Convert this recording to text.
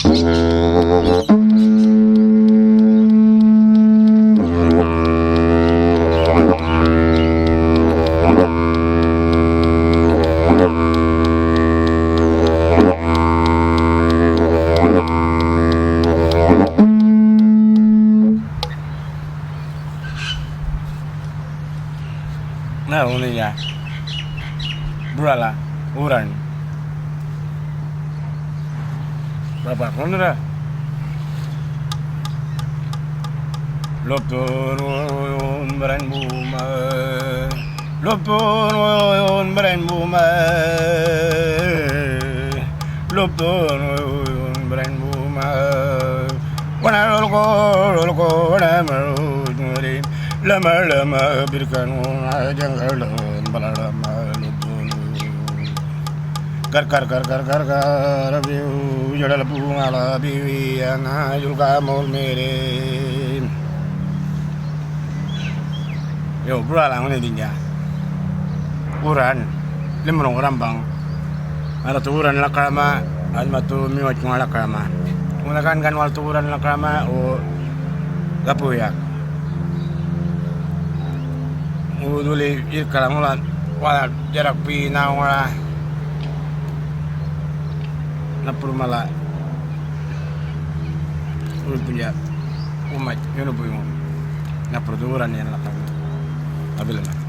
Nah, ini ya. Berala, uran. Berapa kon dah? Lopton beran buma. Lopton beran buma. Lopton beran buma. Wana loko wana maru. Lama birkan janggalan balalama lubun kar biu jadal bunga la biwi ana julka mol mere yo bura lang ni dinja uran limrong rambang ala turan lakrama alma tu miwat ngala krama unakan kan wal turan lakrama o gapuya uduli irkalang wala jarak pina wala napurmala punya umat yun po yung naproduran yan lang abilala